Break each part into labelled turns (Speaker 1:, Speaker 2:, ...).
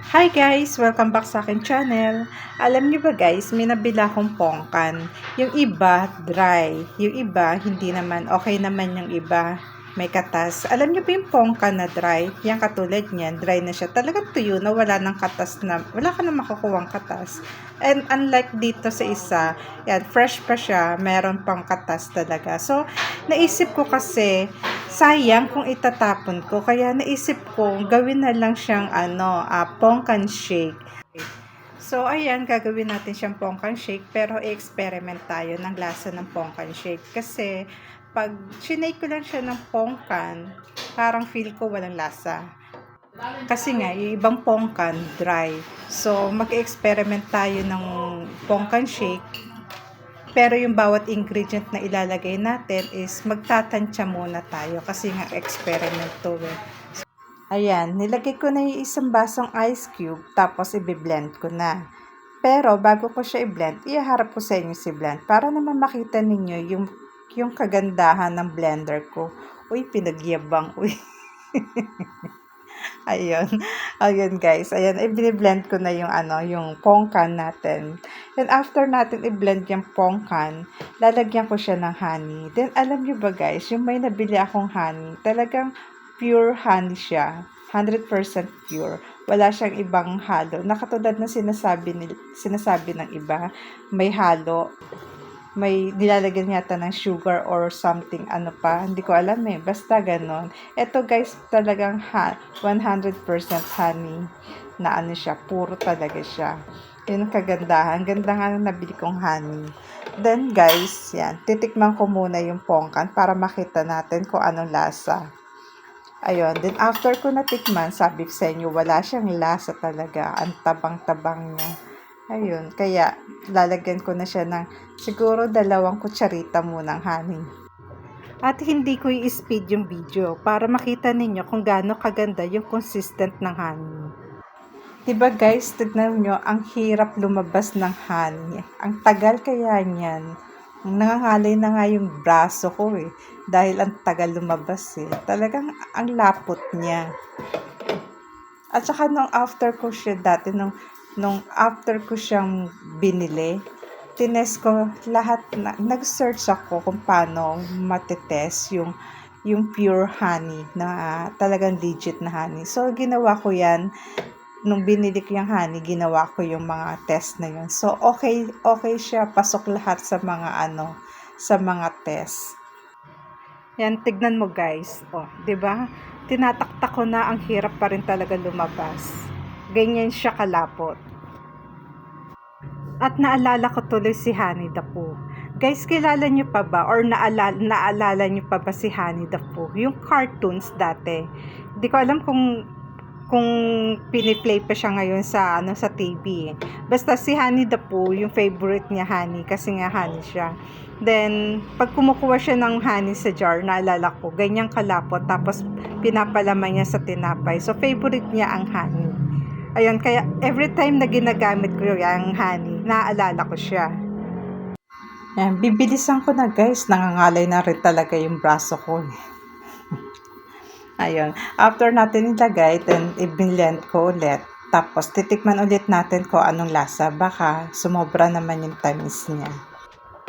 Speaker 1: Hi guys! Welcome back sa akin channel. Alam niyo ba guys, may nabila akong pongkan. Yung iba, dry. Yung iba, hindi naman. Okay naman yung iba. May katas. Alam niyo ba yung pongkan na dry? Yung katulad niyan, dry na siya. Talagang tuyo na wala ng katas na, wala ka na makukuwang katas. And unlike dito sa isa, yan, fresh pa siya, meron pang katas talaga. So, naisip ko kasi, sayang kung itatapon ko. Kaya naisip ko, gawin na lang siyang pongkan shake. So, ayan, gagawin natin siyang pongkan shake. Pero, i-experiment tayo ng lasa ng pongkan shake. Kasi, pag sinake ko lang siya ng pongkan, parang feel ko walang lasa. Kasi nga, yung ibang pongkan, dry. So, mag-experiment tayo ng pongkan shake. Pero yung bawat ingredient na ilalagay natin is magtatansya muna tayo kasi nga experiment to eh. Ayan, nilagay ko na yung isang basong ice cube tapos i-blend ko na. Pero bago ko siya i-blend, iharap ko sa inyo si blend para naman makita ninyo yung kagandahan ng blender ko. Uy, pinagyabang. Uy. Ayun. Ayun guys. Ayan, i-blend ko na yung pongkan natin. Then after natin i-blend yung pongkan, lalagyan ko siya ng honey. Then alam niyo ba guys, yung may nabili akong honey, talagang pure honey siya. 100% pure. Wala siyang ibang halo. Nakatulad na sinasabi ng iba, may halo, may nilalagyan yata ng sugar or something, ano pa, hindi ko alam eh, basta ganon. Ito guys, talagang 100% honey na ano siya, puro talaga siya. Yun ang kagandahan, ganda nga na nabili kong honey. Then guys, yan, titikman ko muna yung pongkan para makita natin kung anong lasa. Ayun, then after ko natikman, sabi ko sa inyo, wala siyang lasa talaga, ang tabang-tabang niya. Ayun, kaya lalagyan ko na siya ng siguro 2 kutsarita munang honey. At hindi ko i-speed yung video para makita ninyo kung gaano kaganda yung consistent ng honey. Diba guys, tignan nyo, ang hirap lumabas ng honey. Ang tagal kaya niyan. Nangangalay na nga yung braso ko eh. Dahil ang tagal lumabas eh. Talagang ang lapot niya. At saka nung after ko siya dati, nung after ko siyang binili, tinest ko lahat, nag-search ako kung paano matetest yung pure honey na talagang legit na honey. So, ginawa ko yan. Nung binili ko yung honey, ginawa ko yung mga test na yun. So, okay siya. Pasok lahat sa mga test. Yan, tignan mo guys. Oh, 'di ba? Tinataktak ko na, ang hirap pa rin talaga lumabas. Ganyan siya kalapot. At naalala ko tuloy si Honey the Pooh. Guys, kilala niyo pa ba or naalala niyo pa ba si Honey the Pooh? Yung cartoons dati. Hindi ko alam kung piniplay pa siya ngayon sa TV. Basta si Honey the Pooh, yung favorite niya honey kasi nga honey siya. Then, pag kumukuha siya ng honey sa jar, naalala ko, ganyang kalapot, tapos pinapalaman niya sa tinapay. So, favorite niya ang honey. Ayun, kaya every time na ginagamit ko yung honey, naaalala ko siya. Ayan, bibilisan ko na guys, nangangalay na rin talaga yung braso ko. Ayun, after natin ilagay, then i-blend ko ulit. Tapos, titikman ulit natin kung anong lasa. Baka sumobra naman yung tamis niya.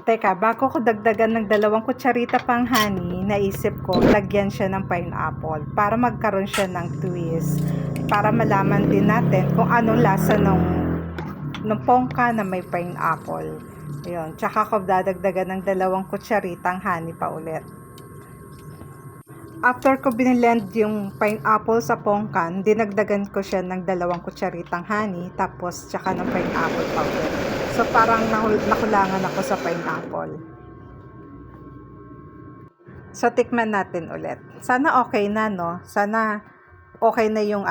Speaker 1: Teka, bago ko dagdagan ng 2 kutsarita pang honey, naisip ko, lagyan siya ng pineapple para magkaroon siya ng twist. Para malaman din natin kung anong lasa ng pongka na may pineapple. Ayun, tsaka ko dadagdagan ng 2 kutsaritang honey pa ulit. After ko binilend yung pineapple sa pongkan, dinagdagan ko siya ng 2 kutsaritang honey, tapos tsaka ng pineapple powder. So parang nakulangan ako sa pineapple. So tikman natin ulit. Sana okay na, no? Sana okay na yung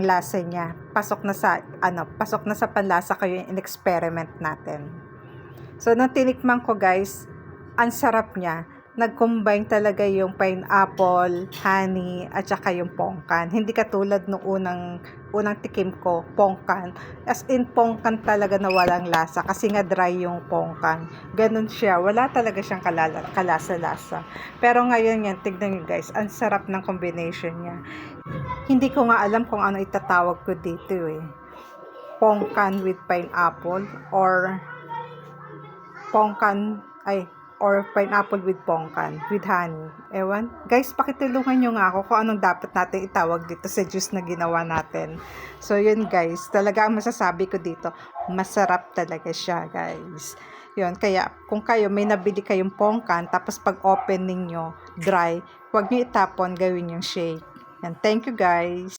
Speaker 1: lasa niya. Pasok na sa panlasa ko yung experiment natin. So nung tinikman ko guys, ang sarap niya. nag-combine talaga yung pineapple, honey, at saka yung pongkan. Hindi katulad nung unang tikim ko, pongkan. As in, pongkan talaga na walang lasa kasi nga dry yung pongkan. Ganun siya. Wala talaga siyang kalasa-lasa. Pero ngayon yan, tignan nyo guys, ang sarap ng combination niya. Hindi ko nga alam kung ano itatawag ko dito eh. Pongkan with pineapple or pongkan, or pineapple with pongkan, with honey. Ewan. Guys, pakitulungan nyo nga ako kung anong dapat natin itawag dito sa juice na ginawa natin. So, yun guys. Talaga ang masasabi ko dito, masarap talaga siya guys. Yun, kaya kung kayo may nabili kayong pongkan, tapos pag open ninyo, dry, huwag nyo itapon, gawin yung shake. Yan, thank you guys.